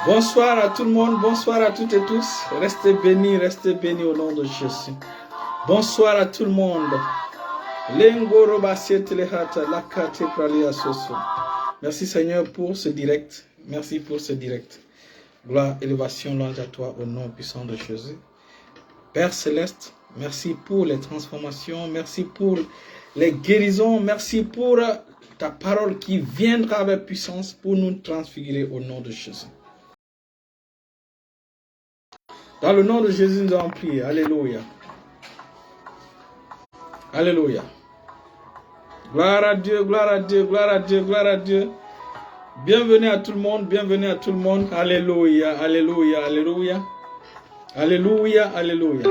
Bonsoir à tout le monde, bonsoir à toutes et tous. Restez bénis au nom de Jésus. Bonsoir à tout le monde. Merci Seigneur pour ce direct. Merci pour ce direct. Gloire, élévation, louange à toi au nom puissant de Jésus. Père Céleste, merci pour les transformations, merci pour les guérisons, merci pour ta parole qui viendra avec puissance pour nous transfigurer au nom de Jésus. Dans le nom de Jésus, nous allons prier. Alléluia. Alléluia. Gloire à Dieu, gloire à Dieu, gloire à Dieu, gloire à Dieu. Bienvenue à tout le monde, bienvenue à tout le monde. Alléluia, alléluia, alléluia. Alléluia, alléluia.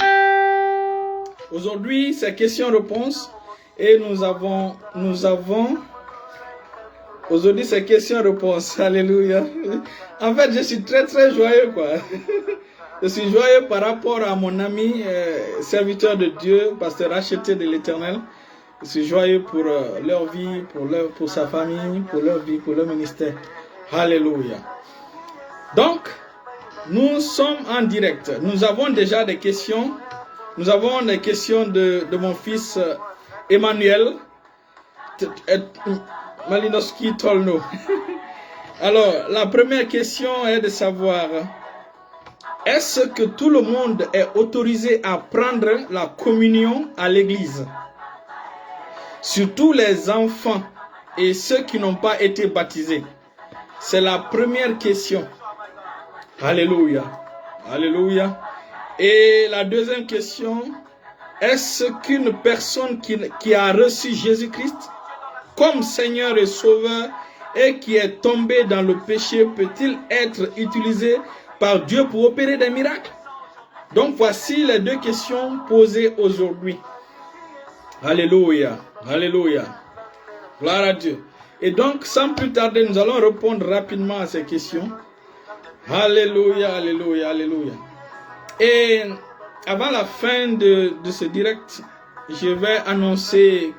Aujourd'hui, c'est questions-réponses. Et aujourd'hui, c'est questions-réponses. Alléluia. En fait, je suis très joyeux, quoi. Je suis joyeux par rapport à mon ami, serviteur de Dieu, pasteur racheté de l'Éternel. Je suis joyeux pour leur vie, pour sa famille, pour leur vie, pour leur ministère. Alléluia. Donc, nous sommes en direct. Nous avons déjà des questions. Nous avons des questions de mon fils Emmanuel Malinowski Tolno. Alors, la première question est de savoir, est-ce que tout le monde est autorisé à prendre la communion à l'église? Surtout les enfants et ceux qui n'ont pas été baptisés. C'est la première question. Alléluia. Alléluia. Et la deuxième question, est-ce qu'une personne qui a reçu Jésus-Christ comme Seigneur et Sauveur et qui est tombée dans le péché peut-il être utilisé par Dieu pour opérer des miracles? Donc voici les deux questions posées aujourd'hui. Alléluia. Alléluia. Gloire à Dieu. Et donc, sans plus tarder, nous allons répondre rapidement à ces questions. Alléluia, alléluia, alléluia. Et avant la fin de ce direct, je vais annoncer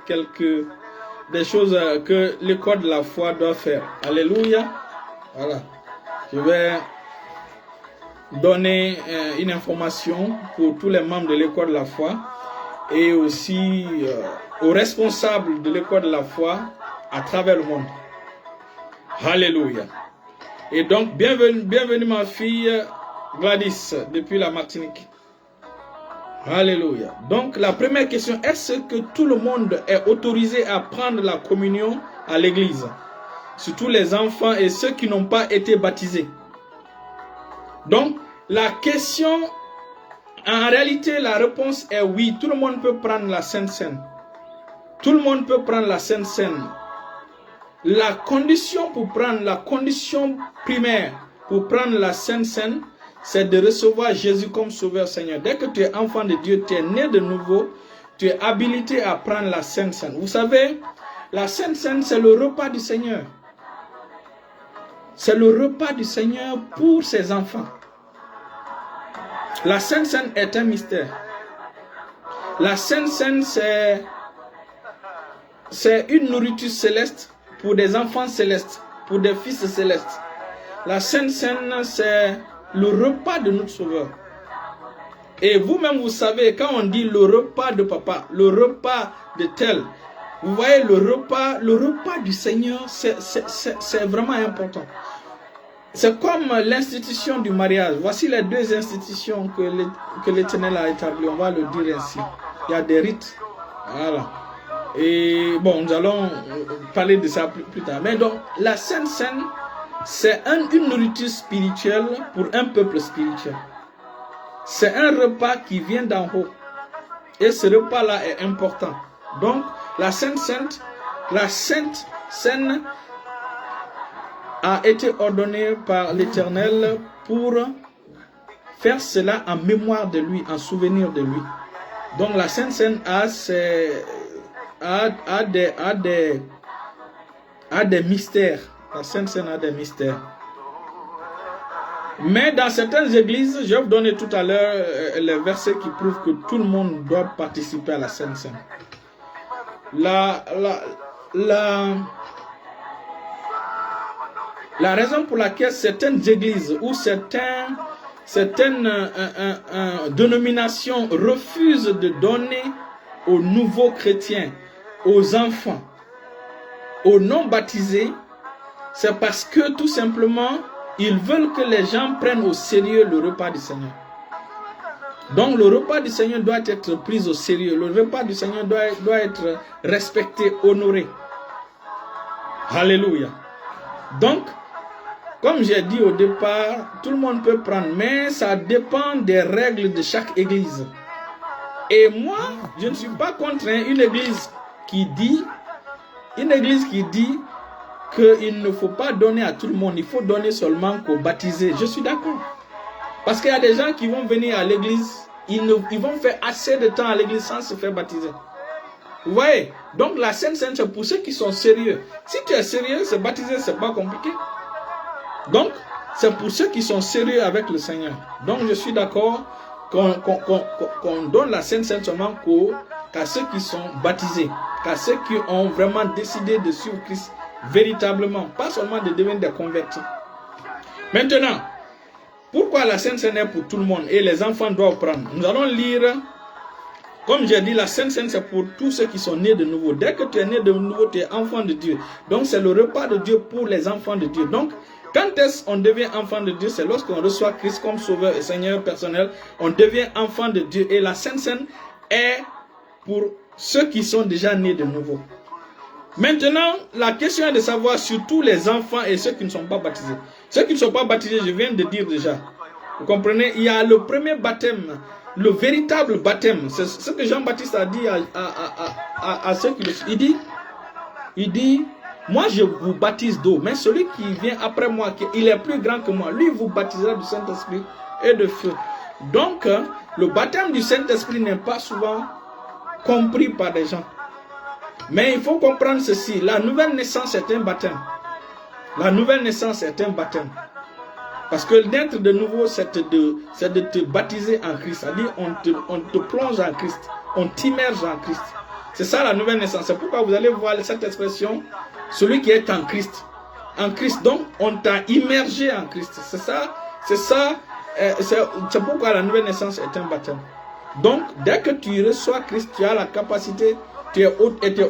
des choses que l'école de la foi doit faire. Alléluia. Voilà. Je vais donner une information pour tous les membres de l'école de la foi et aussi aux responsables de l'école de la foi à travers le monde. Alléluia. Et donc, bienvenue ma fille Gladys depuis la Martinique. Alléluia. Donc, la première question, est-ce que tout le monde est autorisé à prendre la communion à l'église? Surtout les enfants et ceux qui n'ont pas été baptisés. Donc, la question, en réalité, la réponse est oui. Tout le monde peut prendre la Sainte Seine. Tout le monde peut prendre la Sainte Seine. La condition primaire pour prendre la Sainte Seine, c'est de recevoir Jésus comme Sauveur Seigneur. Dès que tu es enfant de Dieu, tu es né de nouveau, tu es habilité à prendre la Sainte Seine. Vous savez, la Sainte Seine, c'est le repas du Seigneur. C'est le repas du Seigneur pour ses enfants. La Sainte Seine est un mystère. La Sainte Seine, c'est une nourriture céleste pour des enfants célestes, pour des fils célestes. La Sainte Seine, c'est le repas de notre Sauveur. Et vous-même, vous savez, quand on dit le repas de papa, le repas de tel, vous voyez, le repas du Seigneur, c'est vraiment important. C'est comme l'institution du mariage. Voici les deux institutions que l'Éternel a établies. On va le dire ainsi. Il y a des rites. Voilà. Et bon, nous allons parler de ça plus tard. Mais donc, la Sainte Seine, c'est une nourriture spirituelle pour un peuple spirituel. C'est un repas qui vient d'en haut. Et ce repas-là est important. Donc, la Sainte Seine a été ordonnée par l'Éternel pour faire cela en mémoire de lui, en souvenir de lui. Donc, la Sainte Seine a des mystères. La Sainte Seine a des mystères. Mais dans certaines églises, je vais vous donner tout à l'heure les versets qui prouvent que tout le monde doit participer à la Sainte Seine. La raison pour laquelle certaines églises ou certaines dénominations refusent de donner aux nouveaux chrétiens, aux enfants, aux non baptisés, c'est parce que tout simplement, ils veulent que les gens prennent au sérieux le repas du Seigneur. Donc le repas du Seigneur doit être pris au sérieux. Le repas du Seigneur doit être respecté, honoré. Alléluia. Donc, comme j'ai dit au départ, tout le monde peut prendre, mais ça dépend des règles de chaque église. Et moi, je ne suis pas contre une église qui dit qu'il ne faut pas donner à tout le monde, il faut donner seulement qu'aux baptisés. Je suis d'accord. Parce qu'il y a des gens qui vont venir à l'église, ils vont faire assez de temps à l'église sans se faire baptiser. Vous voyez? Donc la Sainte Seine, c'est pour ceux qui sont sérieux. Si tu es sérieux, se baptiser, c'est pas compliqué. Donc, c'est pour ceux qui sont sérieux avec le Seigneur. Donc, je suis d'accord qu'on donne la Sainte Seine seulement qu'à ceux qui sont baptisés, qu'à ceux qui ont vraiment décidé de suivre Christ véritablement, pas seulement de devenir des convertis. Maintenant, pourquoi la Sainte Seine est pour tout le monde et les enfants doivent prendre? Nous allons lire, comme j'ai dit, la Sainte Seine c'est pour tous ceux qui sont nés de nouveau. Dès que tu es né de nouveau, tu es enfant de Dieu. Donc, c'est le repas de Dieu pour les enfants de Dieu. Donc, quand est-ce qu'on devient enfant de Dieu? C'est lorsqu'on reçoit Christ comme sauveur et Seigneur personnel. On devient enfant de Dieu. Et la Sainte Seine est pour ceux qui sont déjà nés de nouveau. Maintenant, la question est de savoir surtout les enfants et ceux qui ne sont pas baptisés. Ceux qui ne sont pas baptisés, je viens de dire déjà. Vous comprenez? Il y a le premier baptême, le véritable baptême. C'est ce que Jean-Baptiste a dit à ceux qui le... Il dit, moi je vous baptise d'eau, mais celui qui vient après moi, il est plus grand que moi, lui vous baptisera du Saint-Esprit et de feu. Donc, le baptême du Saint-Esprit n'est pas souvent compris par des gens. Mais il faut comprendre ceci, la nouvelle naissance est un baptême. La nouvelle naissance est un baptême. Parce que naître de nouveau, c'est de te baptiser en Christ. C'est-à-dire, on te plonge en Christ, on t'immerge en Christ. C'est ça la nouvelle naissance. C'est pourquoi vous allez voir cette expression, celui qui est en Christ. En Christ, donc, on t'a immergé en Christ. C'est pourquoi la nouvelle naissance est un baptême. Donc, dès que tu reçois Christ, tu as la capacité, tu es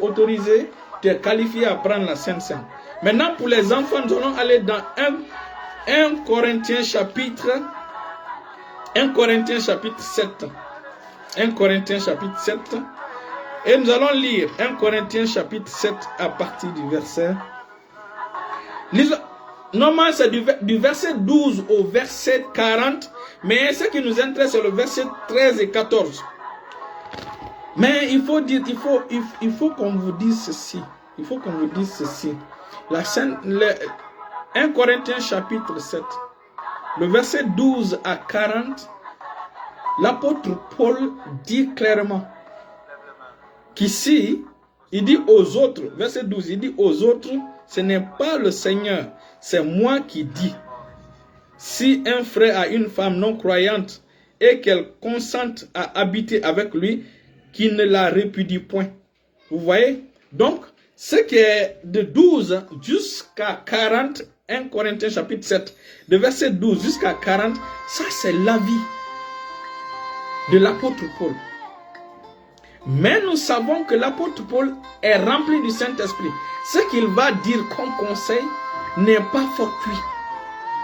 autorisé, tu es qualifié à prendre la Sainte Seine. Maintenant, pour les enfants, nous allons aller dans 1 Corinthiens chapitre 7. 1 Corinthiens chapitre 7. Et nous allons lire 1 Corinthiens chapitre 7 à partir du verset. Normalement, c'est du verset 12 au verset 40. Mais ce qui nous intéresse, c'est le verset 13 et 14. Mais il faut qu'on vous dise ceci. Il faut qu'on vous dise ceci. 1 Corinthiens chapitre 7. Le verset 12 à 40. L'apôtre Paul dit clairement qu'ici, il dit aux autres, verset 12, il dit aux autres, ce n'est pas le Seigneur, c'est moi qui dis. Si un frère a une femme non croyante et qu'elle consente à habiter avec lui, qu'il ne la répudie point. Vous voyez? Donc, ce qui est de 12 jusqu'à 40, 1 Corinthiens chapitre 7, de verset 12 jusqu'à 40, ça c'est l'avis de l'apôtre Paul. Mais nous savons que l'apôtre Paul est rempli du Saint-Esprit. Ce qu'il va dire comme conseil n'est pas fortuit.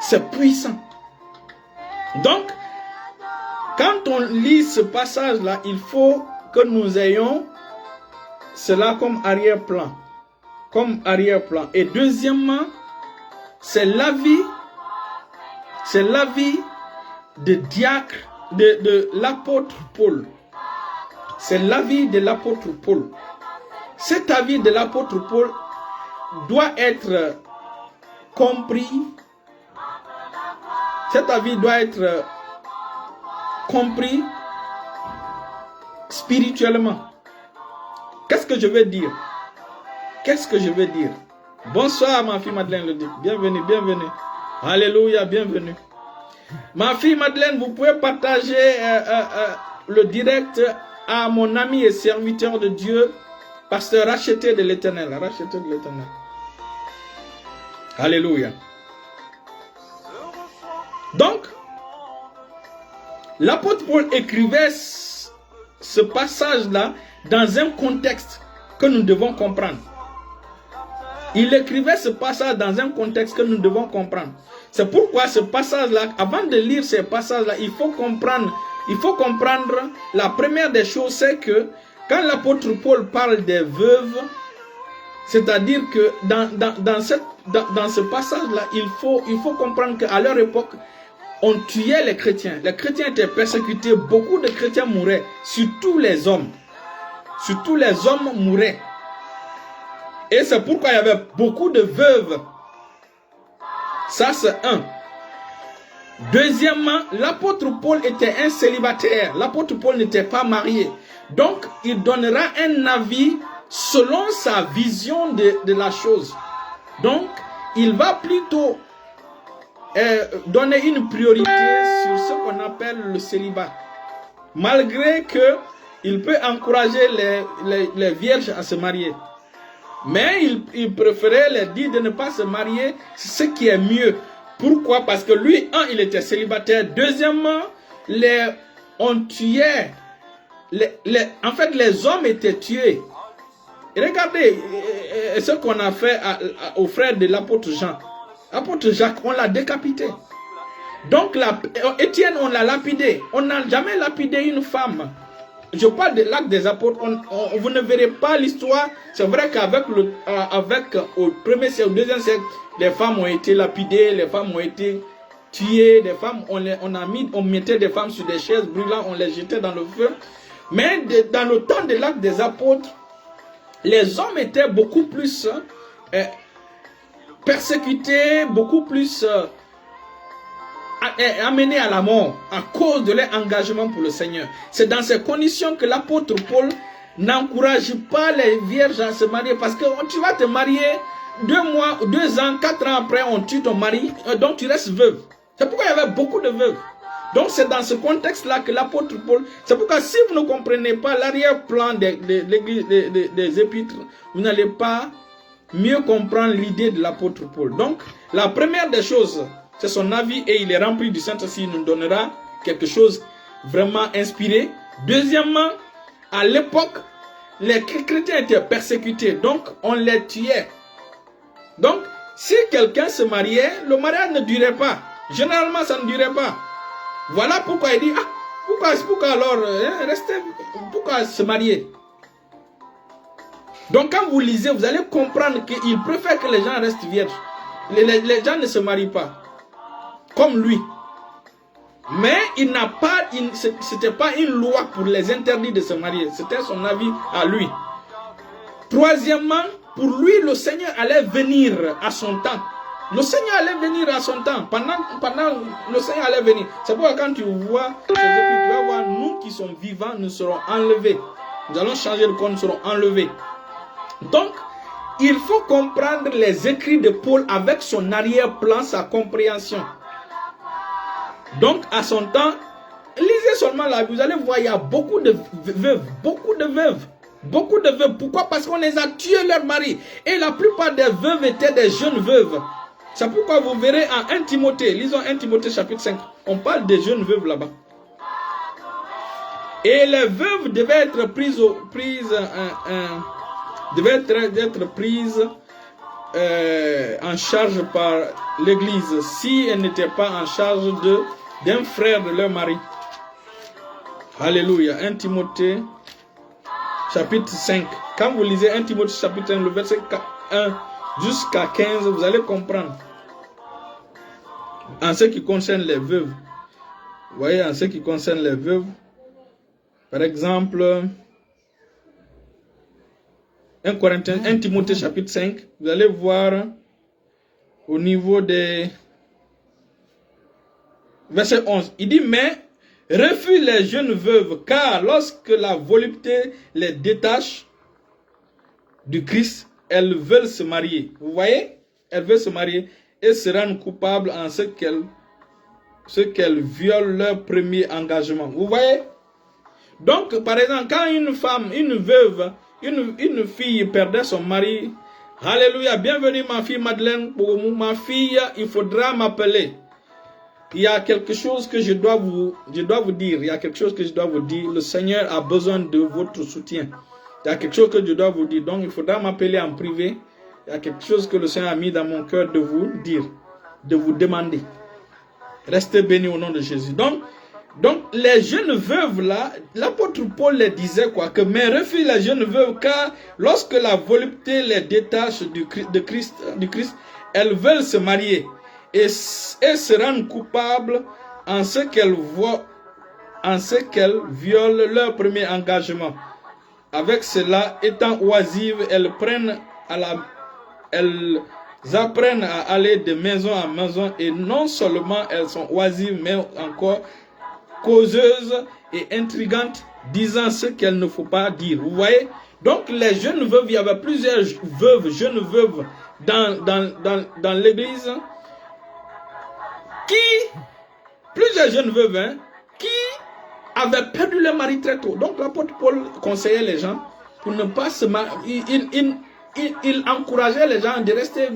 C'est puissant. Donc, quand on lit ce passage-là, il faut que nous ayons cela comme arrière-plan. Et deuxièmement, c'est l'avis de diacre, de l'apôtre Paul. C'est l'avis de l'apôtre Paul. Cet avis de l'apôtre Paul doit être compris. Cet avis doit être compris spirituellement. Qu'est-ce que je veux dire? Bonsoir ma fille Madeleine le dit. Bienvenue. Alléluia, bienvenue. Ma fille Madeleine, vous pouvez partager le direct à mon ami et serviteur de Dieu, pasteur racheté de l'Éternel. Alléluia. Donc, l'apôtre Paul écrivait ce passage-là dans un contexte que nous devons comprendre. Il écrivait ce passage dans un contexte que nous devons comprendre. C'est pourquoi ce passage-là, avant de lire ces passages-là, il faut comprendre la première des choses, c'est que quand l'apôtre Paul parle des veuves, c'est-à-dire que dans ce passage-là, il faut comprendre qu'à leur époque, on tuait les chrétiens. Les chrétiens étaient persécutés, beaucoup de chrétiens mouraient, surtout les hommes. Surtout les hommes mouraient. Et c'est pourquoi il y avait beaucoup de veuves. Ça, c'est un. Deuxièmement, l'apôtre Paul était un célibataire. L'apôtre Paul n'était pas marié. Donc, il donnera un avis selon sa vision de la chose. Donc, il va plutôt donner une priorité sur ce qu'on appelle le célibat. Malgré qu'il peut encourager les vierges à se marier. Mais il préférait leur dire de ne pas se marier, ce qui est mieux. Pourquoi? Parce que lui, il était célibataire. Deuxièmement, on tuait. En fait, les hommes étaient tués. Et regardez ce qu'on a fait aux frères de l'apôtre Jean. L'apôtre Jacques, on l'a décapité. Donc, Étienne, on l'a lapidé. On n'a jamais lapidé une femme. Je parle de l'acte des apôtres. Vous ne verrez pas l'histoire. C'est vrai qu'avec au premier siècle, au deuxième siècle, les femmes ont été lapidées, les femmes ont été tuées, des femmes, on mettait des femmes sur des chaises brûlantes, on les jetait dans le feu. Mais dans le temps de l'acte des apôtres, les hommes étaient beaucoup plus persécutés, beaucoup plus amenés à la mort à cause de leur engagement pour le Seigneur. C'est dans ces conditions que l'apôtre Paul n'encourage pas les vierges à se marier, parce que tu vas te marier 2 mois, 2 ans, 4 ans après, on tue ton mari, donc tu restes veuve. C'est pourquoi il y avait beaucoup de veuves. Donc c'est dans ce contexte-là que l'apôtre Paul, c'est pourquoi si vous ne comprenez pas l'arrière-plan des épîtres, vous n'allez pas mieux comprendre l'idée de l'apôtre Paul. Donc la première des choses, c'est son avis, et il est rempli du Saint-Esprit, il nous donnera quelque chose vraiment inspiré. Deuxièmement, à l'époque, les chrétiens étaient persécutés, donc on les tuait. Donc, si quelqu'un se mariait, le mariage ne durait pas. Généralement, ça ne durait pas. Voilà pourquoi il dit, pourquoi alors pourquoi se marier? Donc, quand vous lisez, vous allez comprendre qu'il préfère que les gens restent vierges. Les gens ne se marient pas. Comme lui. Mais c'était pas une loi pour les interdire de se marier. C'était son avis à lui. Troisièmement, pour lui, le Seigneur allait venir à son temps. Le Seigneur allait venir à son temps. Pendant le Seigneur allait venir. C'est pourquoi quand tu vois, tu vas voir, nous qui sommes vivants, nous serons enlevés. Nous allons changer de corps, nous serons enlevés. Donc, il faut comprendre les écrits de Paul avec son arrière-plan, sa compréhension. Donc, à son temps, lisez seulement la Bible, vous allez voir, il y a beaucoup de veuves, beaucoup de veuves. Beaucoup de veuves. Pourquoi? Parce qu'on les a tués leur mari. Et la plupart des veuves étaient des jeunes veuves. C'est pourquoi vous verrez en 1 Timothée, lisons 1 Timothée chapitre 5, on parle des jeunes veuves là-bas. Et les veuves devaient être prises en charge par l'église si elles n'étaient pas en charge d'un frère de leur mari. Alléluia. 1 Timothée chapitre 5. Quand vous lisez 1 Timothée chapitre 5, le verset 1 jusqu'à 15, vous allez comprendre. En ce qui concerne les veuves. Vous voyez, en ce qui concerne les veuves, par exemple, 1 Timothée chapitre 5, vous allez voir au niveau des verset 11. Il dit, mais refuse les jeunes veuves, car lorsque la volupté les détache du Christ, elles veulent se marier. Vous voyez? Elles veulent se marier et se rendent coupables en ce qu'elles violent leur premier engagement. Vous voyez? Donc, par exemple, quand une femme, une veuve, une fille perdait son mari, alléluia, bienvenue ma fille Madeleine, pour ma fille, il faudra m'appeler. il y a quelque chose que je dois vous dire. Il y a quelque chose que je dois vous dire. Le Seigneur a besoin de votre soutien. Il y a quelque chose que je dois vous dire. Donc, il faudra m'appeler en privé. Il y a quelque chose que le Seigneur a mis dans mon cœur de vous dire, de vous demander. Restez bénis au nom de Jésus. Donc les jeunes veuves là, l'apôtre Paul les disait quoi? Que mais refuse les jeunes veuves, car lorsque la volupté les détache du Christ, elles veulent se marier et se rendent coupables en ce qu'elles violent leur premier engagement. Avec cela, étant oisives, elles apprennent à aller de maison en maison, et non seulement elles sont oisives, mais encore causeuses et intrigantes, disant ce qu'elles ne faut pas dire. Vous voyez? Donc les jeunes veuves, il y avait plusieurs jeunes veuves dans l'église, plusieurs jeunes veuves, qui avaient perdu leur mari très tôt. Donc l'apôtre Paul conseillait les gens pour ne pas se marier. Il encourageait les gens de rester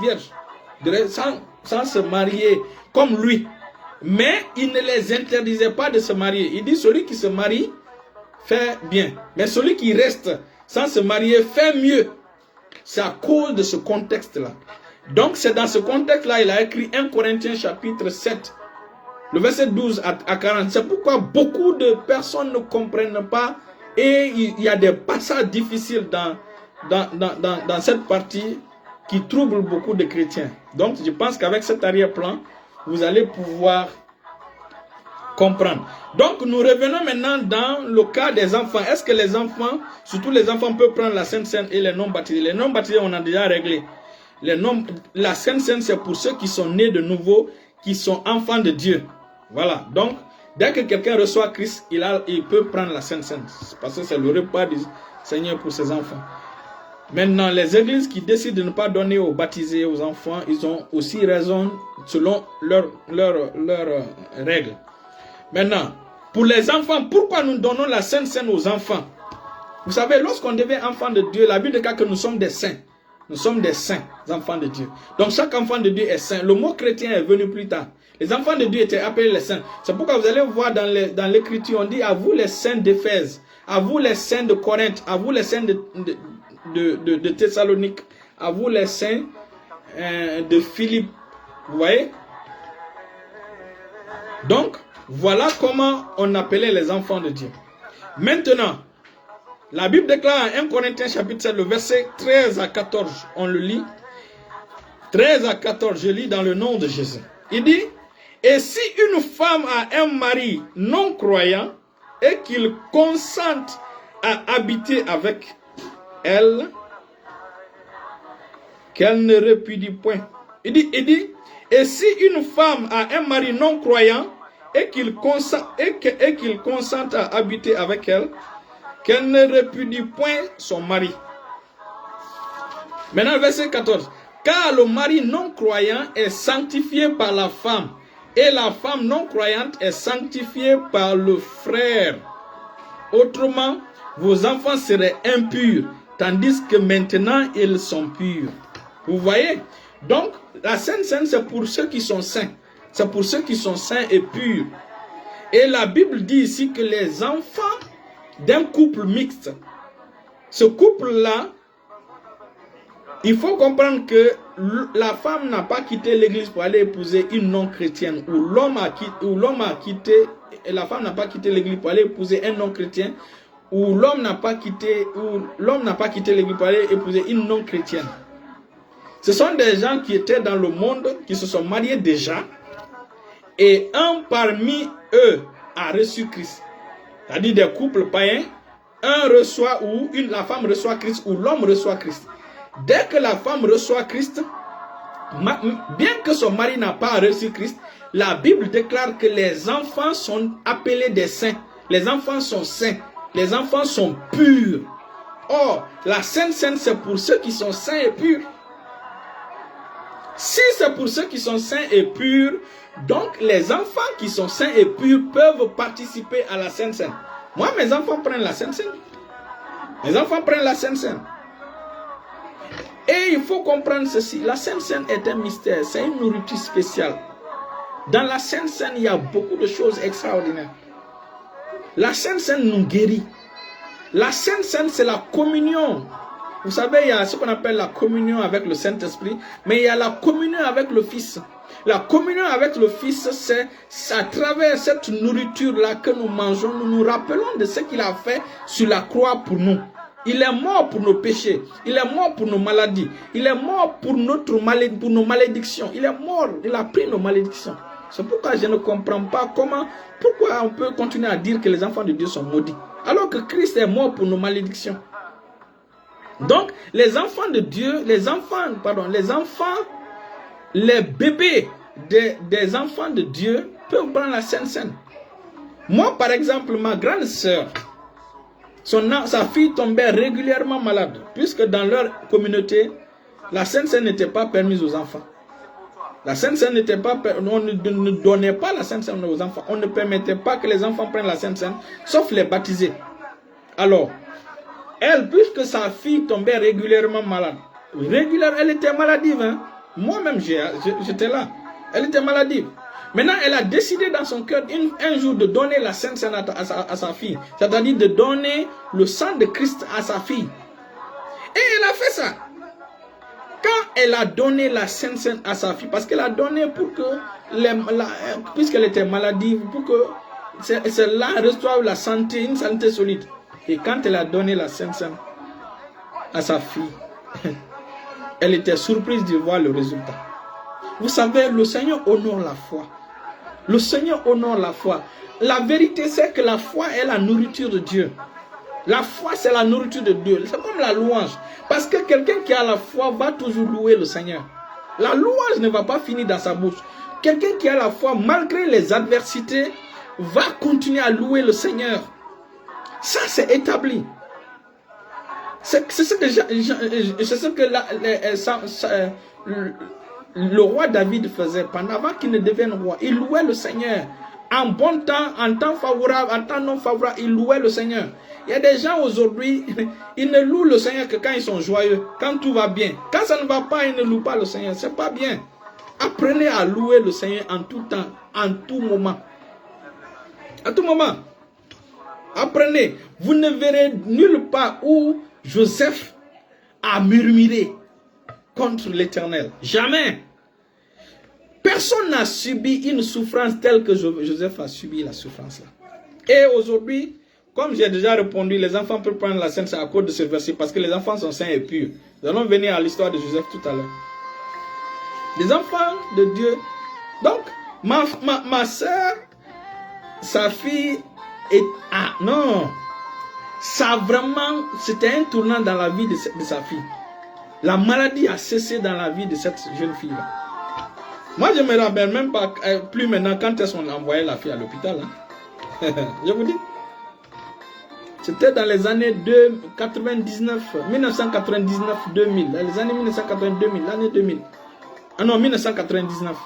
vierges, sans se marier comme lui. Mais il ne les interdisait pas de se marier. Il dit, celui qui se marie fait bien. Mais celui qui reste sans se marier fait mieux. C'est à cause de ce contexte-là. Donc c'est dans ce contexte-là, il a écrit 1 Corinthiens chapitre 7, le verset 12 à 40. C'est pourquoi beaucoup de personnes ne comprennent pas. Et il y a des passages difficiles dans cette partie qui troublent beaucoup de chrétiens. Donc je pense qu'avec cet arrière-plan, vous allez pouvoir comprendre. Donc nous revenons maintenant dans le cas des enfants. Est-ce que les enfants, surtout les enfants, peuvent prendre la Sainte Seine et les non-baptisés? Les non-baptisés, on a déjà réglé. La Sainte Seine, c'est pour ceux qui sont nés de nouveau, qui sont enfants de Dieu. Voilà. Donc, dès que quelqu'un reçoit Christ, il peut prendre la Sainte Seine. Parce que c'est le repas du Seigneur pour ses enfants. Maintenant, les églises qui décident de ne pas donner aux baptisés, aux enfants, ils ont aussi raison selon leurs règles. Maintenant, pour les enfants, pourquoi nous donnons la Sainte Seine aux enfants? Vous savez, lorsqu'on devient enfant de Dieu, la Bible déclare que nous sommes des saints. Nous sommes des saints, enfants de Dieu. Donc chaque enfant de Dieu est saint. Le mot chrétien est venu plus tard. Les enfants de Dieu étaient appelés les saints. C'est pourquoi vous allez voir dans l'écriture, on dit à vous les saints d'Éphèse, à vous les saints de Corinthe, à vous les saints de Thessalonique, à vous les saints de Philippe. Vous voyez? Donc, voilà comment on appelait les enfants de Dieu. Maintenant, la Bible déclare en 1 Corinthiens chapitre 7, le verset 13 à 14. On le lit. 13 à 14, je lis dans le nom de Jésus. Il dit, et si une femme a un mari non croyant et qu'il consente à habiter avec elle, qu'elle ne répudie point. Il dit, et si une femme a un mari non croyant et qu'il consente à habiter avec elle, qu'elle ne répudie point son mari. Maintenant, verset 14. Car le mari non croyant est sanctifié par la femme, et la femme non croyante est sanctifiée par le frère. Autrement, vos enfants seraient impurs, tandis que maintenant ils sont purs. Vous voyez? Donc, la Sainte Seine, c'est pour ceux qui sont saints. C'est pour ceux qui sont saints et purs. Et la Bible dit ici que les enfants d'un couple mixte, ce couple-là, il faut comprendre que la femme n'a pas quitté l'église pour aller épouser une non-chrétienne, ou l'homme a quitté, et la femme n'a pas quitté l'église pour aller épouser un non-chrétien, ou l'homme n'a pas quitté l'église pour aller épouser une non-chrétienne. Ce sont des gens qui étaient dans le monde, qui se sont mariés déjà, et un parmi eux a reçu Christ. C'est-à-dire des couples païens, la femme reçoit Christ ou l'homme reçoit Christ. Dès que la femme reçoit Christ, bien que son mari n'a pas reçu Christ, la Bible déclare que les enfants sont appelés des saints. Les enfants sont saints. Les enfants sont purs. Or, la Sainte Seine, c'est pour ceux qui sont saints et purs. Si c'est pour ceux qui sont saints et purs, donc les enfants qui sont saints et purs peuvent participer à la Sainte Seine. Moi, mes enfants prennent la Sainte Seine. Mes enfants prennent la Sainte Seine. Et il faut comprendre ceci. La Sainte Seine est un mystère. C'est une nourriture spéciale. Dans la Sainte Seine, il y a beaucoup de choses extraordinaires. La Sainte Seine nous guérit. La Sainte Seine, c'est la communion. Vous savez, il y a ce qu'on appelle la communion avec le Saint-Esprit, mais il y a la communion avec le Fils. La communion avec le Fils, c'est à travers cette nourriture-là que nous mangeons, nous nous rappelons de ce qu'il a fait sur la croix pour nous. Il est mort pour nos péchés. Il est mort pour nos maladies. Il est mort pour nos malédictions. Il est mort, il a pris nos malédictions. C'est pourquoi je ne comprends pas pourquoi on peut continuer à dire que les enfants de Dieu sont maudits, alors que Christ est mort pour nos malédictions. Donc, les enfants de Dieu, les bébés des enfants de Dieu peuvent prendre la Sainte Seine. Moi, par exemple, ma grande sœur, sa fille tombait régulièrement malade, puisque dans leur communauté, la Sainte Seine n'était pas permise aux enfants. La Sainte Seine n'était pas, on ne donnait pas la Sainte Seine aux enfants. On ne permettait pas que les enfants prennent la Sainte Seine, sauf les baptisés. Alors, elle, puisque sa fille tombait régulièrement malade, elle était maladive. Hein? Moi-même, j'étais là. Elle était maladive. Maintenant, elle a décidé dans son cœur un jour de donner la Sainte Seine à sa fille. C'est-à-dire de donner le sang de Christ à sa fille. Et elle a fait ça. Quand elle a donné la Sainte Seine à sa fille, parce qu'elle a donné pour que, puisqu'elle était maladive, pour que celle-là reçoive la santé, une santé solide. Et quand elle a donné la Sainte Seine à sa fille, elle était surprise de voir le résultat. Vous savez, le Seigneur honore la foi. Le Seigneur honore la foi. La vérité, c'est que la foi est la nourriture de Dieu. La foi, c'est la nourriture de Dieu. C'est comme la louange. Parce que quelqu'un qui a la foi va toujours louer le Seigneur. La louange ne va pas finir dans sa bouche. Quelqu'un qui a la foi, malgré les adversités, va continuer à louer le Seigneur. Ça, c'est établi. C'est ce que le roi David faisait avant qu'il ne devienne roi. Il louait le Seigneur. En bon temps, en temps favorable, en temps non favorable, il louait le Seigneur. Il y a des gens aujourd'hui, ils ne louent le Seigneur que quand ils sont joyeux, quand tout va bien. Quand ça ne va pas, ils ne louent pas le Seigneur. C'est pas bien. Apprenez à louer le Seigneur en tout temps, en tout moment. À tout moment. Apprenez. Vous ne verrez nulle part où Joseph a murmuré contre l'Éternel. Jamais. Personne n'a subi une souffrance telle que Joseph a subi la souffrance là. Et aujourd'hui, comme j'ai déjà répondu, les enfants peuvent prendre la Sainte Seine à cause de ce verset parce que les enfants sont saints et purs. Nous allons venir à l'histoire de Joseph tout à l'heure. Les enfants de Dieu. Donc, ma soeur, sa fille est... Ah non. Ça vraiment, c'était un tournant dans la vie de sa fille. La maladie a cessé dans la vie de cette jeune fille-là. Moi, je ne me rappelle même pas plus maintenant quand est-ce qu'on a envoyé la fille à l'hôpital. Hein. Je vous dis. C'était dans les années 1999-2000. Dans les années 1980-2000, l'année 2000. Ah non, 1999.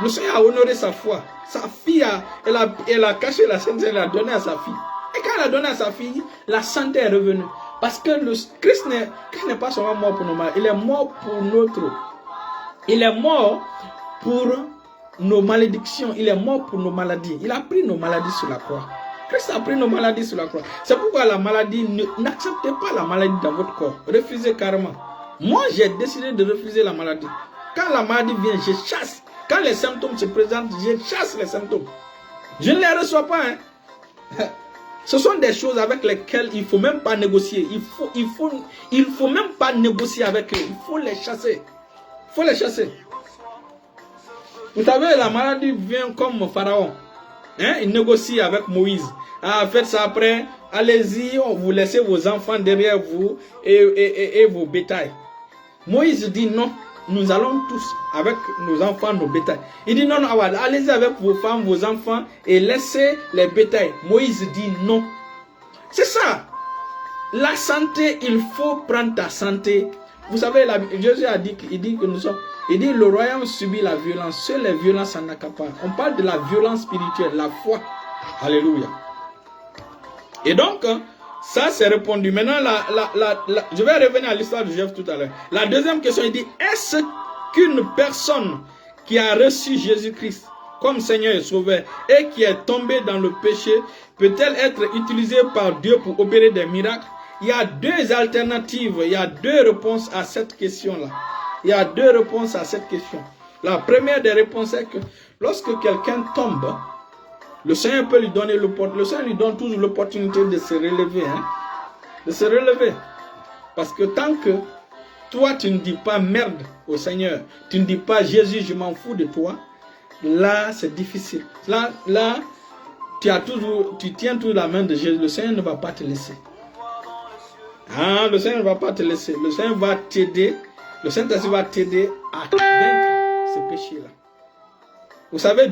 Le Seigneur a honoré sa foi. Sa fille, elle a caché la Sainte Seine, elle a donné à sa fille. Et quand elle a donné à sa fille, la santé est revenue. Parce que le Christ n'est pas seulement mort pour nos maladies, il est mort pour il est mort pour nos malédictions, il est mort pour nos maladies. Il a pris nos maladies sur la croix. Christ a pris nos maladies sur la croix. C'est pourquoi la maladie, n'acceptez pas la maladie dans votre corps. Refusez carrément. Moi, j'ai décidé de refuser la maladie. Quand la maladie vient, je chasse. Quand les symptômes se présentent, je chasse les symptômes. Je ne les reçois pas. Hein. Ce sont des choses avec lesquelles il ne faut même pas négocier. Il faut même pas négocier avec eux. Il faut les chasser. Il faut les chasser. Vous savez, la maladie vient comme Pharaon. Hein? Il négocie avec Moïse. Ah, faites ça après. Allez-y, vous laissez vos enfants derrière vous et vos bétails. Moïse dit non. Nous allons tous avec nos enfants, nos bétails. Il dit non, non, allez-y avec vos femmes, vos enfants et laissez les bétails. Moïse dit non. C'est ça. La santé, il faut prendre ta santé. Vous savez, Jésus a dit, que nous sommes. Il dit le royaume subit la violence. Seules les violences en accaparent. On parle de la violence spirituelle, la foi. Alléluia. Et donc, ça c'est répondu. Maintenant, je vais revenir à l'histoire de Joseph tout à l'heure. La deuxième question, il dit, est-ce qu'une personne qui a reçu Jésus-Christ comme Seigneur et Sauveur et qui est tombée dans le péché, peut-elle être utilisée par Dieu pour opérer des miracles? Il y a deux alternatives, il y a deux réponses à cette question-là. Il y a deux réponses à cette question. La première des réponses est que lorsque quelqu'un tombe, le Seigneur peut lui donner l'opportunité. Le Seigneur lui donne toujours l'opportunité de se relever. De se relever. Parce que tant que toi, tu ne dis pas merde au Seigneur, tu ne dis pas Jésus, je m'en fous de toi, là, c'est difficile. Là, tu tiens toujours la main de Jésus. Le Seigneur ne va pas te laisser. Le Seigneur ne va pas te laisser. Le Seigneur va t'aider. Le Saint-Esprit va t'aider à vaincre ce péché-là. Vous savez,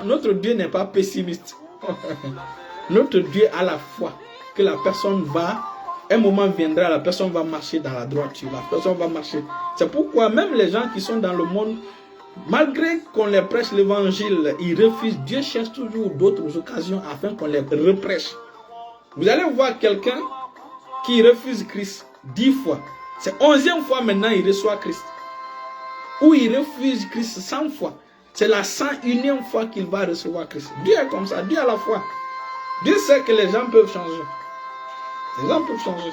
notre Dieu n'est pas pessimiste. Notre Dieu a la foi que la personne va, un moment viendra, la personne va marcher dans la droiture. La personne va marcher. C'est pourquoi même les gens qui sont dans le monde, malgré qu'on les prêche l'évangile, ils refusent. Dieu cherche toujours d'autres occasions afin qu'on les reprêche. Vous allez voir quelqu'un qui refuse Christ 10 fois. C'est 11e fois maintenant il reçoit Christ. Ou il refuse Christ 100 fois. C'est la 101e fois qu'il va recevoir Christ. Dieu est comme ça, Dieu a la foi. Dieu sait que les gens peuvent changer. Les gens peuvent changer.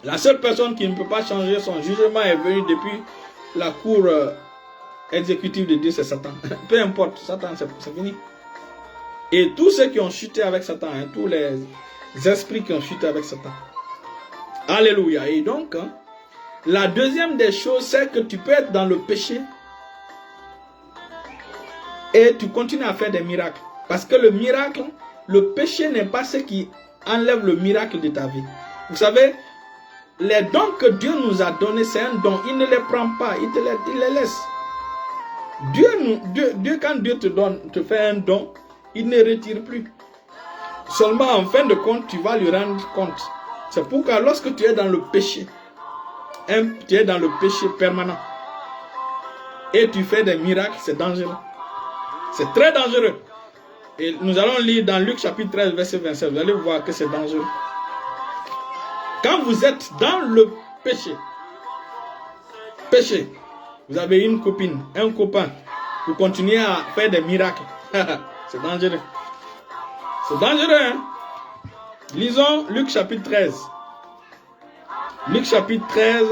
La seule personne qui ne peut pas changer, son jugement est venu depuis la cour exécutive de Dieu, c'est Satan. Peu importe, Satan, c'est fini. Et tous ceux qui ont chuté avec Satan, tous les esprits qui ont chuté avec Satan. Alléluia. Et donc, la deuxième des choses, c'est que tu peux être dans le péché et tu continues à faire des miracles. Parce que le miracle, le péché n'est pas ce qui enlève le miracle de ta vie. Vous savez, les dons que Dieu nous a donnés, c'est un don. Il ne les prend pas, il les laisse. Dieu, quand Dieu te fait un don, il ne retire plus. Seulement, en fin de compte, tu vas lui rendre compte. C'est pourquoi lorsque tu es dans le péché, tu es dans le péché permanent, et tu fais des miracles, c'est dangereux. C'est très dangereux. Et nous allons lire dans Luc chapitre 13, verset 27. Vous allez voir que c'est dangereux. Quand vous êtes dans le péché, vous avez une copine, un copain, vous continuez à faire des miracles. C'est dangereux. C'est dangereux, hein? Lisons Luc chapitre 13. Luc chapitre 13.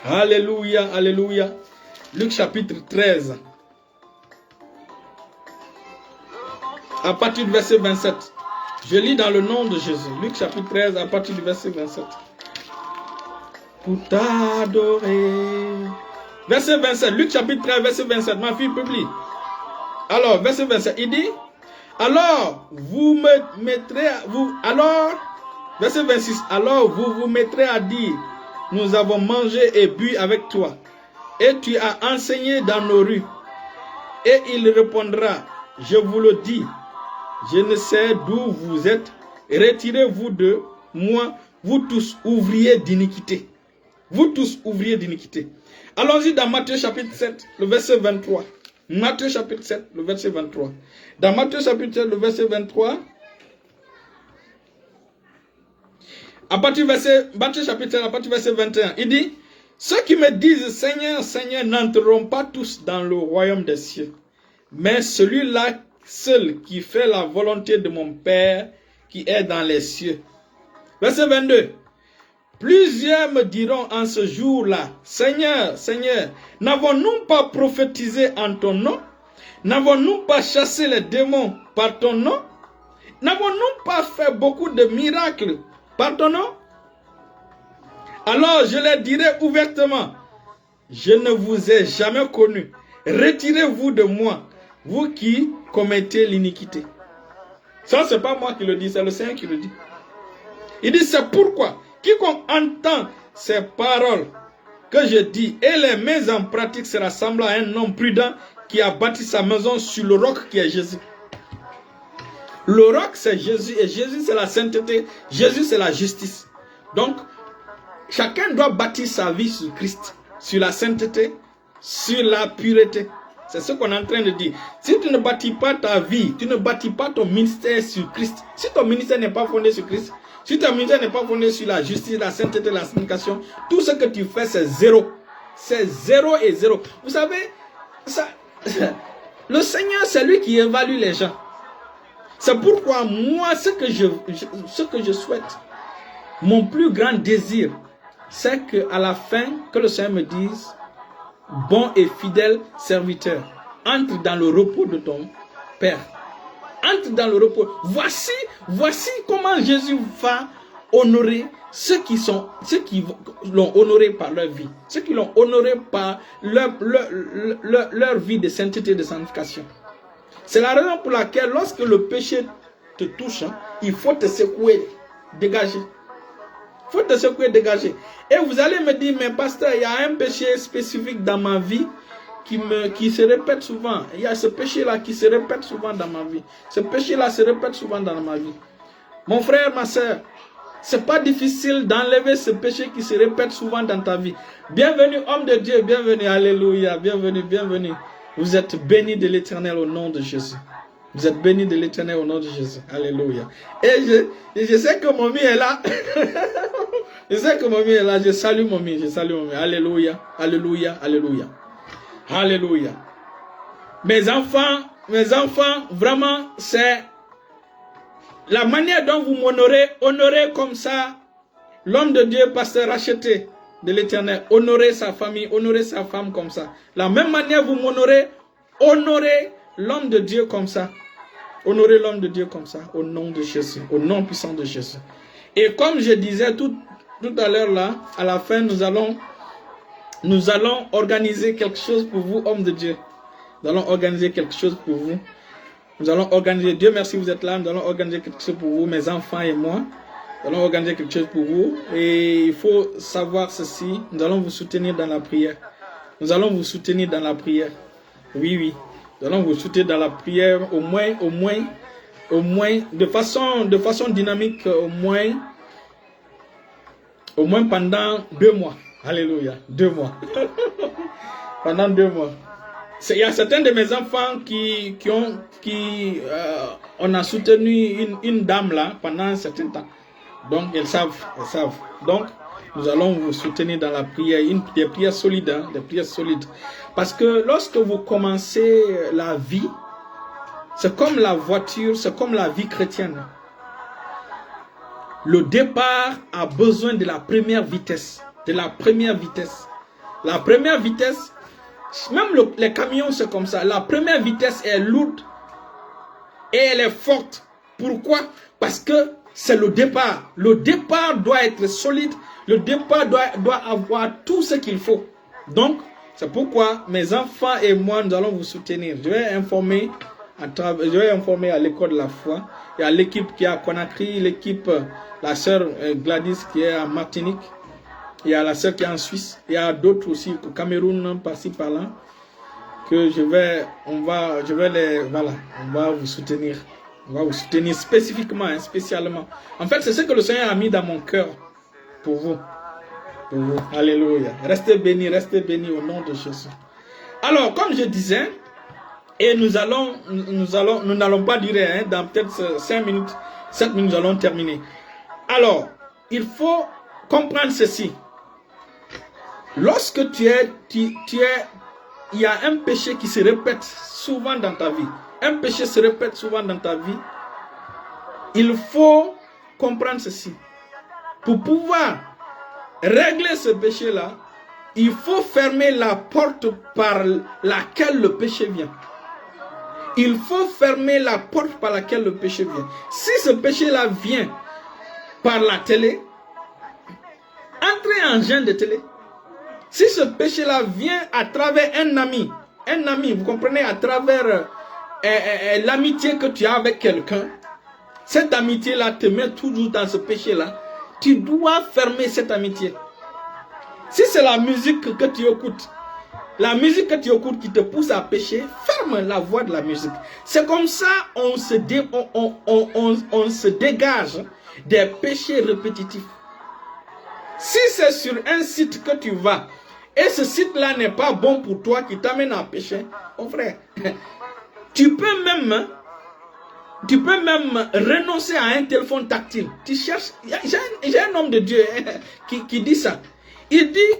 Alléluia, alléluia. Luc chapitre 13. À partir du verset 27. Je lis dans le nom de Jésus. Luc chapitre 13 à partir du verset 27. Pour t'adorer. Verset 27. Luc chapitre 13 verset 27. Ma fille publie. Alors, verset 27. Il dit, alors verset 26. Alors vous vous mettrez à dire, nous avons mangé et bu avec toi, et tu as enseigné dans nos rues. Et il répondra, je vous le dis, je ne sais d'où vous êtes, retirez-vous de moi, vous tous ouvriers d'iniquité. Vous tous ouvriers d'iniquité. Allons-y dans Matthieu chapitre 7, le verset 23. Matthieu chapitre 7, le verset 23. Dans Matthieu chapitre 7, le verset 23, à partir du verset, Matthieu chapitre 7, à partir du verset 21, il dit, ceux qui me disent Seigneur, Seigneur, n'entreront pas tous dans le royaume des cieux, mais celui-là seul qui fait la volonté de mon Père qui est dans les cieux. Verset 22. Plusieurs me diront en ce jour-là, Seigneur, Seigneur, n'avons-nous pas prophétisé en ton nom? N'avons-nous pas chassé les démons par ton nom? N'avons-nous pas fait beaucoup de miracles par ton nom? Alors je leur dirai ouvertement, je ne vous ai jamais connu. Retirez-vous de moi, vous qui commettez l'iniquité. Ça, c'est pas moi qui le dis, c'est le Seigneur qui le dit. Il dit, c'est pourquoi quiconque entend ces paroles que je dis et les met en pratique sera semblant à un homme prudent qui a bâti sa maison sur le roc qui est Jésus. Le roc, c'est Jésus, et Jésus, c'est la sainteté. Jésus, c'est la justice. Donc, chacun doit bâtir sa vie sur Christ, sur la sainteté, sur la pureté. C'est ce qu'on est en train de dire. Si tu ne bâtis pas ta vie, tu ne bâtis pas ton ministère sur Christ. Si ton ministère n'est pas fondé sur Christ, si ton ministère n'est pas fondé sur la justice, la sainteté, la sanctification, tout ce que tu fais, c'est zéro. c'est 0 et 0. Vous savez, ça, le Seigneur, c'est lui qui évalue les gens. C'est pourquoi moi, ce que je souhaite, mon plus grand désir, c'est qu'à la fin, que le Seigneur me dise, bon et fidèle serviteur, entre dans le repos de ton Père. Entre dans le repos. Voici comment Jésus va honorer ceux qui l'ont honoré par leur vie. Ceux qui l'ont honoré par leur vie de sainteté et de sanctification. C'est la raison pour laquelle lorsque le péché te touche, il faut te secouer, dégager. Il faut te secouer, dégager. Et vous allez me dire, mais pasteur, il y a un péché spécifique dans ma vie qui se répète souvent. Il y a ce péché-là qui se répète souvent dans ma vie. Ce péché-là se répète souvent dans ma vie. Mon frère, ma soeur, c'est pas difficile d'enlever ce péché qui se répète souvent dans ta vie. Bienvenue, homme de Dieu, bienvenue, alléluia, bienvenue, bienvenue. Vous êtes bénis de l'Éternel au nom de Jésus. Vous êtes bénis de l'Éternel au nom de Jésus. Alléluia. Et je sais que Mommy est là. Je sais que Mommy est là. Je salue Mommy. Je salue Mommy. Alléluia. Alléluia. Alléluia. Alléluia. Mes enfants, vraiment, c'est la manière dont vous m'honorez. Honorez comme ça l'homme de Dieu, pasteur racheté de l'Éternel. Honorez sa famille, honorez sa femme comme ça. La même manière vous m'honorez, honorez l'homme de Dieu comme ça. Honorez l'homme de Dieu comme ça, au nom de Jésus, au nom puissant de Jésus. Et comme je disais tout à l'heure là, à la fin, nous allons organiser quelque chose pour vous, hommes de Dieu. Nous allons organiser quelque chose pour vous. Nous allons organiser, Dieu merci, vous êtes là, nous allons organiser quelque chose pour vous, mes enfants et moi. Nous allons organiser quelque chose pour vous. Et il faut savoir ceci, nous allons vous soutenir dans la prière. Nous allons vous soutenir dans la prière. Oui, oui. Nous allons vous soutenir dans la prière au moins, de façon dynamique, au moins pendant 2 mois. Alléluia, 2 mois. Pendant 2 mois. Il y a certains de mes enfants on a soutenu une dame là pendant un certain temps. Donc, elles savent. Donc, nous allons vous soutenir dans la prière, des prières solides, des prières solides. Parce que lorsque vous commencez la vie, c'est comme la voiture, c'est comme la vie chrétienne. Le départ a besoin de la première vitesse. La première vitesse, même les camions, c'est comme ça. La première vitesse est lourde et elle est forte. Pourquoi? Parce que c'est le départ. Le départ doit être solide. Le départ doit avoir tout ce qu'il faut. Donc, c'est pourquoi mes enfants et moi, nous allons vous soutenir. Je vais informer à l'école de la foi. Il y a l'équipe qui est à Conakry, l'équipe, la sœur Gladys qui est à Martinique. Il y a la sœur qui est en Suisse. Il y a d'autres aussi au Cameroun, par-ci, par-là. Que on va vous soutenir. On va vous soutenir spécifiquement, spécialement. En fait, c'est ce que le Seigneur a mis dans mon cœur pour vous. Pour vous. Alléluia. Restez bénis au nom de Jésus. Alors, comme je disais, et nous n'allons pas durer, dans peut-être 5 minutes, 7 minutes, nous allons terminer. Alors, il faut comprendre ceci. Lorsque il y a un péché qui se répète souvent dans ta vie. Un péché se répète souvent dans ta vie. Il faut comprendre ceci. Pour pouvoir régler ce péché-là, il faut fermer la porte par laquelle le péché vient. Il faut fermer la porte par laquelle le péché vient. Si ce péché-là vient par la télé, entrez en jeûne de télé. Si ce péché-là vient à travers un ami, vous comprenez, à travers l'amitié que tu as avec quelqu'un, cette amitié-là te met toujours dans ce péché-là, tu dois fermer cette amitié. Si c'est la musique que tu écoutes, qui te pousse à pécher, ferme la voix de la musique. C'est comme ça on se dégage des péchés répétitifs. Si c'est sur un site que tu vas, et ce site-là n'est pas bon pour toi, qui t'amène à pécher, mon frère, tu peux même renoncer à un téléphone tactile. Tu cherches, j'ai un homme de Dieu qui dit ça. Il dit,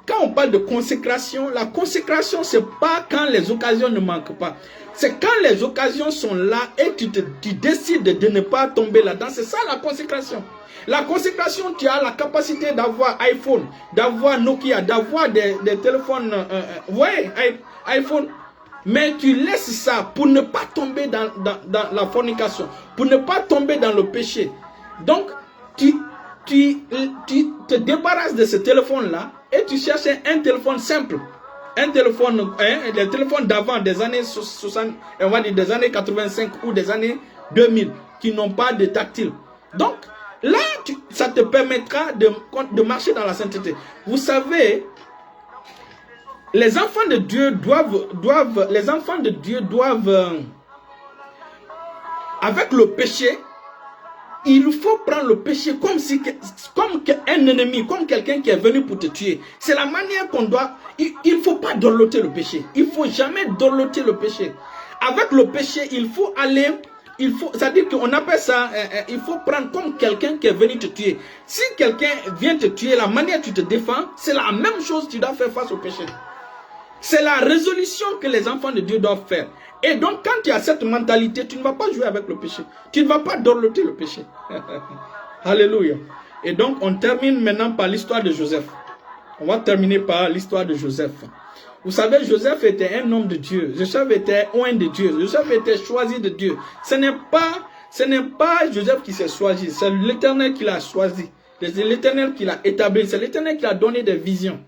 quand on parle de consécration, la consécration, c'est pas quand les occasions ne manquent pas. C'est quand les occasions sont là et tu décides de ne pas tomber là-dedans. C'est ça la consécration. La consécration, tu as la capacité d'avoir iPhone, d'avoir Nokia, d'avoir des téléphones, iPhone. Mais tu laisses ça pour ne pas tomber dans la fornication, pour ne pas tomber dans le péché. Donc, tu te débarrasses de ce téléphone-là et tu cherches un téléphone simple. Un téléphone, les téléphones d'avant, des années 60, on va dire des années 85 ou des années 2000, qui n'ont pas de tactile. Donc, là, ça te permettra de marcher dans la sainteté. Vous savez, les enfants de Dieu doivent avec le péché, il faut prendre le péché comme un ennemi, comme quelqu'un qui est venu pour te tuer. C'est la manière qu'on doit. Il ne faut pas dorloter le péché. Il ne faut jamais dorloter le péché. Avec le péché, il faut aller. C'est-à-dire qu'on appelle ça, il faut prendre comme quelqu'un qui est venu te tuer. Si quelqu'un vient te tuer, la manière dont tu te défends, c'est la même chose que tu dois faire face au péché. C'est la résolution que les enfants de Dieu doivent faire. Et donc, quand tu as cette mentalité, tu ne vas pas jouer avec le péché. Tu ne vas pas dorloter le péché. Alléluia. Et donc, on termine maintenant par l'histoire de Joseph. On va terminer par l'histoire de Joseph. Vous savez, Joseph était un homme de Dieu. Joseph était un de Dieu. Joseph était choisi de Dieu. Ce n'est pas Joseph qui s'est choisi. C'est l'Éternel qui l'a choisi. C'est l'Éternel qui l'a établi. C'est l'Éternel qui a donné des visions.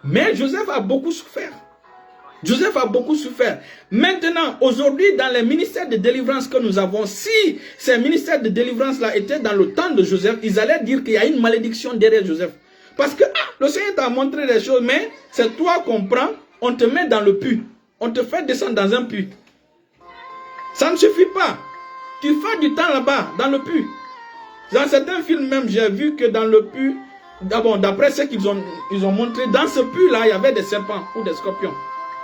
Mais Joseph a beaucoup souffert. Joseph a beaucoup souffert. Maintenant, aujourd'hui, dans les ministères de délivrance que nous avons, si ces ministères de délivrance-là étaient dans le temps de Joseph, ils allaient dire qu'il y a une malédiction derrière Joseph. Parce que le Seigneur t'a montré des choses, mais c'est toi qu'on prend, on te met dans le puits. On te fait descendre dans un puits. Ça ne suffit pas. Tu fais du temps là-bas, dans le puits. Dans certains films même, j'ai vu que dans le puits, d'abord, d'après ce qu'ils ont montré, dans ce puits-là, il y avait des serpents ou des scorpions.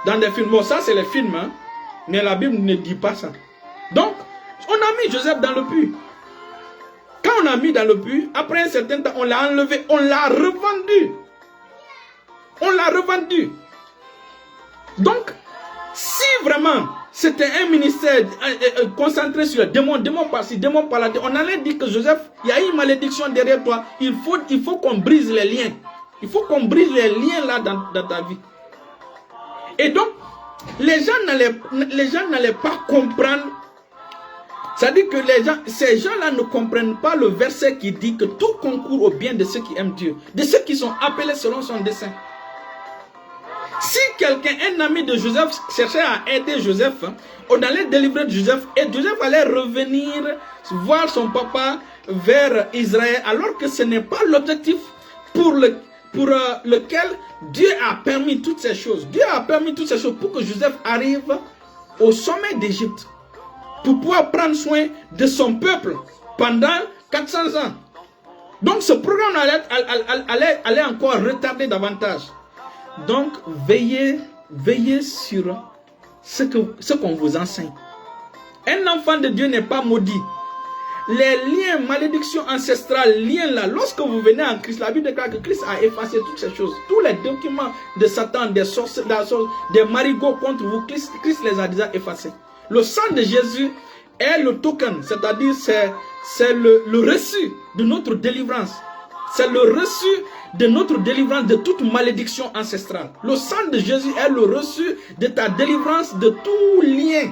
Dans des films. Bon, ça, c'est les films, hein. Mais la Bible ne dit pas ça. Donc, on a mis Joseph dans le puits. Quand on a mis dans le puits, après un certain temps, on l'a enlevé, on l'a revendu. On l'a revendu. Donc, si vraiment c'était un ministère concentré sur les démons, démons par-ci, démons par-là, on allait dire que Joseph, il y a une malédiction derrière toi. Il faut qu'on brise les liens. Il faut qu'on brise les liens là dans ta vie. Et donc, les gens n'allaient pas comprendre. C'est-à-dire que ces gens-là ne comprennent pas le verset qui dit que tout concourt au bien de ceux qui aiment Dieu, de ceux qui sont appelés selon son dessein. Si quelqu'un, un ami de Joseph, cherchait à aider Joseph, on allait délivrer Joseph et Joseph allait revenir voir son papa vers Israël, alors que ce n'est pas l'objectif pour lequel Dieu a permis toutes ces choses. Dieu a permis toutes ces choses pour que Joseph arrive au sommet d'Égypte, pour pouvoir prendre soin de son peuple pendant 400 ans. Donc ce programme allait encore retarder davantage. Donc veillez sur ce qu'on vous enseigne. Un enfant de Dieu n'est pas maudit. Les liens, malédictions ancestrales, liens là, lorsque vous venez en Christ, la Bible déclare que Christ a effacé toutes ces choses. Tous les documents de Satan, des sorciers, des marigots contre vous, Christ les a déjà effacés. Le sang de Jésus est le token, c'est-à-dire c'est le reçu de notre délivrance. C'est le reçu de notre délivrance de toute malédiction ancestrale. Le sang de Jésus est le reçu de ta délivrance de tout lien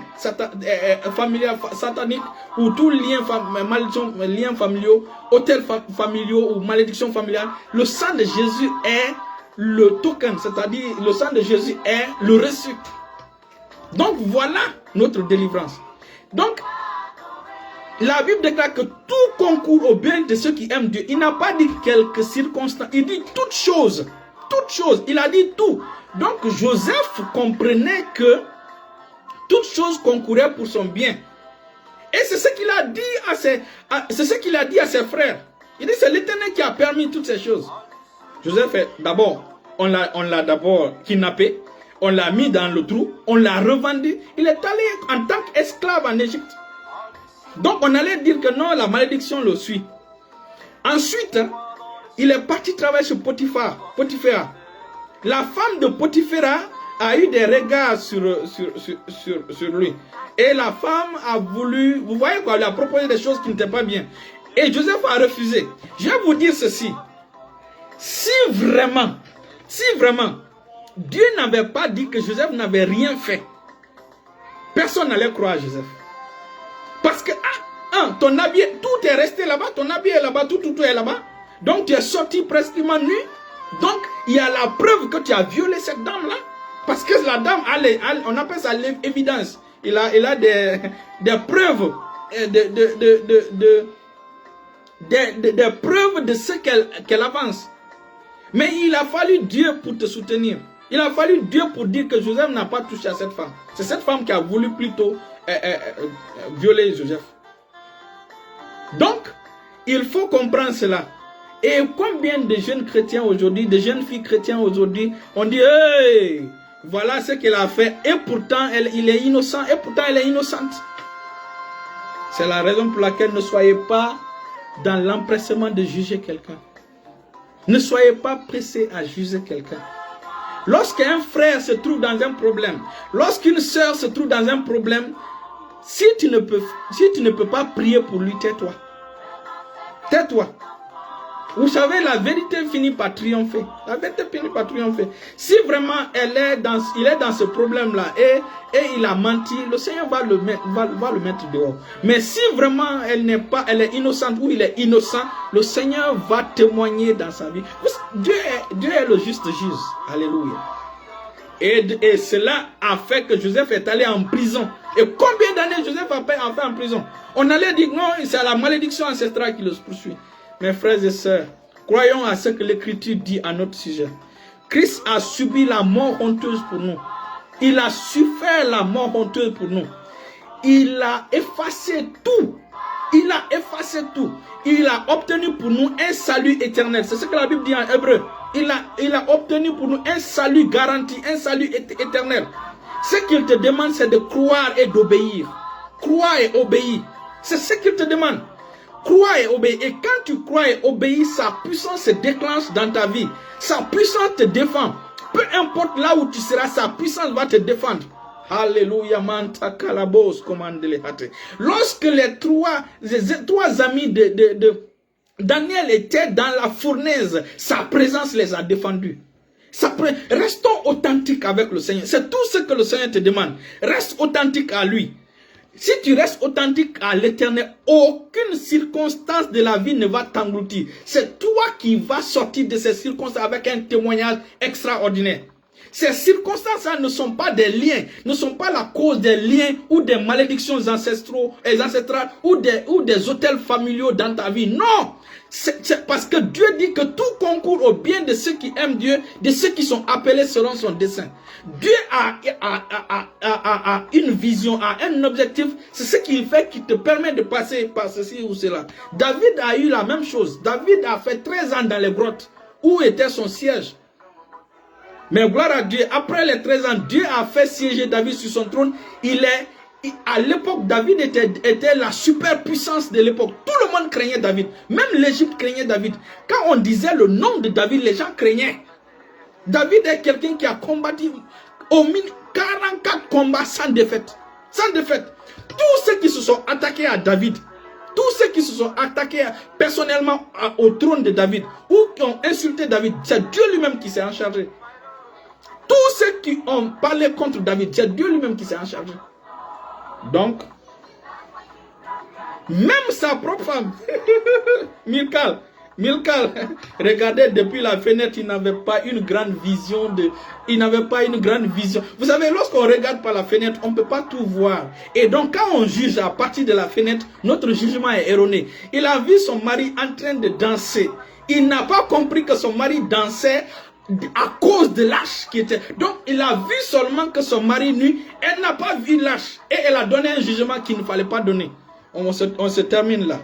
familial, satanique ou tout lien, liens familiaux, hôtels familiaux ou malédiction familiale. Le sang de Jésus est le token, c'est-à-dire le sang de Jésus est le reçu. Donc voilà notre délivrance. Donc, la Bible déclare que tout concourt au bien de ceux qui aiment Dieu. Il n'a pas dit quelques circonstances. Il dit toutes choses. Toutes choses. Il a dit tout. Donc Joseph comprenait que toutes choses concouraient pour son bien. Et c'est ce qu'il a dit à ses frères. Il dit c'est l'Éternel qui a permis toutes ces choses. Joseph, d'abord, on l'a d'abord kidnappé. On l'a mis dans le trou. On l'a revendu. Il est allé en tant qu'esclave en Égypte. Donc on allait dire que non, la malédiction le suit. Ensuite, il est parti travailler chez Potiphar. la femme de Potiphera a eu des regards sur lui. Et la femme a voulu, vous voyez quoi, elle a proposé des choses qui n'étaient pas bien. Et Joseph a refusé. Je vais vous dire ceci. Si vraiment, Dieu n'avait pas dit que Joseph n'avait rien fait, personne n'allait croire à Joseph. Parce que, ton habit, tout est resté là-bas, ton habit est là-bas, tout est là-bas. Donc tu es sorti presque nu. Donc il y a la preuve que tu as violé cette dame-là. Parce que la dame, on appelle ça l'évidence. Il a des preuves, des preuves de ce qu'elle avance. Mais il a fallu Dieu pour te soutenir. Il a fallu Dieu pour dire que Joseph n'a pas touché à cette femme. C'est cette femme qui a voulu plutôt violer Joseph. Donc, il faut comprendre cela. Et combien de jeunes chrétiens aujourd'hui, de jeunes filles chrétiennes aujourd'hui, on dit, hey, voilà ce qu'elle a fait. Et pourtant, il est innocent. Et pourtant, elle est innocente. C'est la raison pour laquelle ne soyez pas dans l'empressement de juger quelqu'un. Ne soyez pas pressé à juger quelqu'un. Lorsqu'un frère se trouve dans un problème, lorsqu'une sœur se trouve dans un problème, si tu ne peux pas prier pour lui, tais-toi. Tais-toi. Vous savez, la vérité finit par triompher. La vérité finit par triompher. Si vraiment il est dans ce problème-là et il a menti, le Seigneur va le mettre dehors. Mais si vraiment elle est innocente ou il est innocent, le Seigneur va témoigner dans sa vie. Dieu est le juste juge. Alléluia. Et cela a fait que Joseph est allé en prison. Et combien d'années Joseph a fait en prison? On allait dire non, c'est la malédiction ancestrale qui le poursuit. Mes frères et sœurs, croyons à ce que l'Écriture dit à notre sujet. Christ a subi la mort honteuse pour nous. Il a souffert la mort honteuse pour nous. Il a effacé tout. Il a effacé tout. Il a obtenu pour nous un salut éternel. C'est ce que la Bible dit en hébreu. Il a obtenu pour nous un salut garanti, un salut éternel. Ce qu'il te demande, c'est de croire et d'obéir. Croire et obéir. C'est ce qu'il te demande. Croire et obéir. Et quand tu crois et obéis, sa puissance se déclenche dans ta vie. Sa puissance te défend. Peu importe là où tu seras, sa puissance va te défendre. Alléluia, manta kalabos, commandez. Lorsque les trois amis de Daniel étaient dans la fournaise, sa présence les a défendus. Restons authentiques avec le Seigneur. C'est tout ce que le Seigneur te demande. Reste authentique à lui. Si tu restes authentique à l'Éternel, aucune circonstance de la vie ne va t'engloutir. C'est toi qui vas sortir de ces circonstances avec un témoignage extraordinaire. Ces circonstances-là ne sont pas des liens, ne sont pas la cause des liens ou des malédictions ancestrales ou des hôtels familiaux dans ta vie. Non! C'est parce que Dieu dit que tout concourt au bien de ceux qui aiment Dieu, de ceux qui sont appelés selon son dessein. Dieu a une vision, a un objectif. C'est ce qui fait qu'il te permet de passer par ceci ou cela. David a eu la même chose. David a fait 13 ans dans les grottes. Où était son siège? Mais gloire à Dieu, après les 13 ans, Dieu a fait siéger David sur son trône. À l'époque, David était la superpuissance de l'époque. Tout le monde craignait David. Même l'Égypte craignait David. Quand on disait le nom de David, les gens craignaient. David est quelqu'un qui a combattu au minimum 44 combats sans défaite. Sans défaite. Tous ceux qui se sont attaqués à David, tous ceux qui se sont attaqués personnellement au trône de David, ou qui ont insulté David, c'est Dieu lui-même qui s'est en chargé. Tous ceux qui ont parlé contre David, c'est Dieu lui-même qui s'est en chargé. Donc, même sa propre femme, Milcal, regardez depuis la fenêtre, il n'avait pas une grande vision Vous savez, lorsqu'on regarde par la fenêtre, on ne peut pas tout voir. Et donc, quand on juge à partir de la fenêtre, notre jugement est erroné. Il a vu son mari en train de danser. Il n'a pas compris que son mari dansait à cause de l'âge qui était. Donc, il a vu seulement que son mari nu, elle n'a pas vu l'âge. Et elle a donné un jugement qu'il ne fallait pas donner. On se termine là.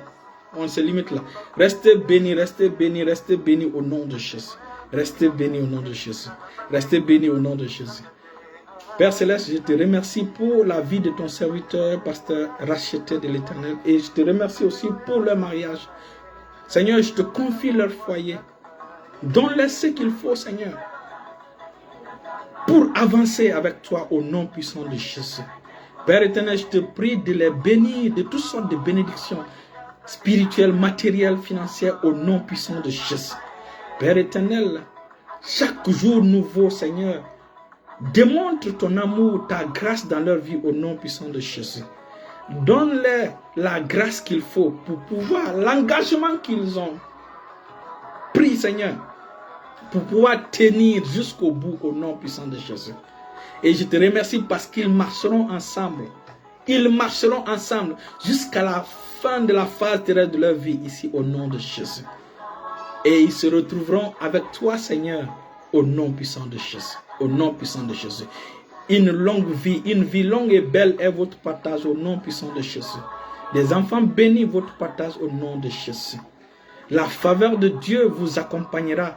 On se limite là. Restez bénis au nom de Jésus. Restez bénis au nom de Jésus. Restez bénis au nom de Jésus. Père Céleste, je te remercie pour la vie de ton serviteur, pasteur racheté de l'Éternel. Et je te remercie aussi pour leur mariage. Seigneur, je te confie leur foyer. Donne-leur ce qu'il faut, Seigneur. pour avancer avec toi au nom puissant de Jésus. Père éternel, je te prie de les bénir de toutes sortes de bénédictions spirituelles, matérielles, financières au nom puissant de Jésus. Père éternel, chaque jour nouveau, Seigneur, démontre ton amour, ta grâce dans leur vie au nom puissant de Jésus. Donne-leur la grâce qu'il faut pour pouvoir, l'engagement qu'ils ont pris, Seigneur, pour pouvoir tenir jusqu'au bout au nom puissant de Jésus. Et je te remercie parce qu'ils marcheront ensemble. Ils marcheront ensemble jusqu'à la fin de la phase terrestre de leur vie ici au nom de Jésus. Et ils se retrouveront avec toi, Seigneur, au nom puissant de Jésus. Au nom puissant de Jésus. Une vie longue et belle est votre partage au nom puissant de Jésus. Des enfants bénis, votre partage au nom de Jésus. La faveur de Dieu vous accompagnera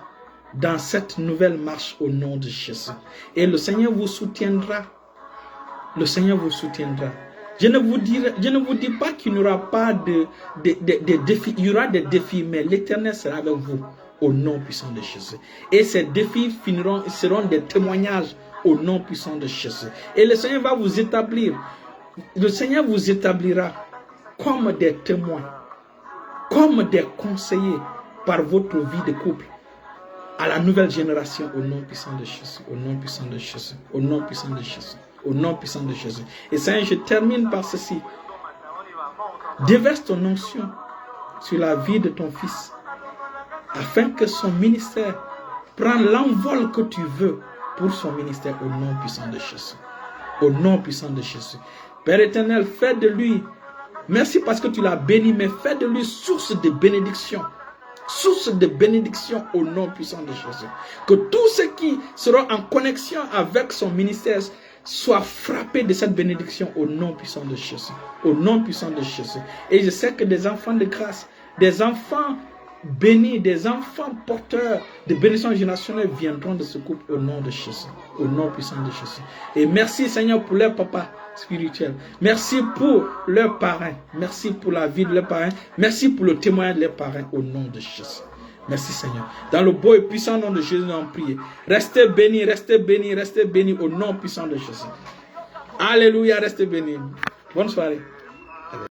dans cette nouvelle marche au nom de Jésus. Et le Seigneur vous soutiendra. Le Seigneur vous soutiendra. Je ne vous dis pas qu'il n'y aura pas de défis. Il y aura des défis, mais l'Éternel sera avec vous au nom puissant de Jésus. Et ces défis seront des témoignages au nom puissant de Jésus. Et le Seigneur va vous établir. Le Seigneur vous établira comme des témoins, comme des conseillers par votre vie de couple à la nouvelle génération au nom puissant de Jésus. Au nom puissant de Jésus. Au nom puissant de Jésus. Au nom puissant de Jésus. Et Seigneur, je termine par ceci. Déverse ton onction sur la vie de ton fils afin que son ministère prenne l'envol que tu veux pour son ministère au nom puissant de Jésus. Au nom puissant de Jésus. Père éternel, fais de lui, merci parce que tu l'as béni, mais fais de lui source de bénédiction. Source de bénédiction au nom puissant de Jésus. Que tous ceux qui seront en connexion avec son ministère soient frappés de cette bénédiction au nom puissant de Jésus. Au nom puissant de Jésus. Et je sais que des enfants de grâce, des enfants bénis, des enfants porteurs de bénédictions générationnelles viendront de ce couple au nom de Jésus. Au nom puissant de Jésus. Et merci Seigneur pour leur papa spirituel. Merci pour leurs parents. Merci pour la vie de leurs parents. Merci pour le témoignage de leurs parents au nom de Jésus. Merci Seigneur. Dans le beau et puissant nom de Jésus, nous avons prié. Restez bénis, restez bénis, restez bénis au nom puissant de Jésus. Alléluia, restez bénis. Bonne soirée.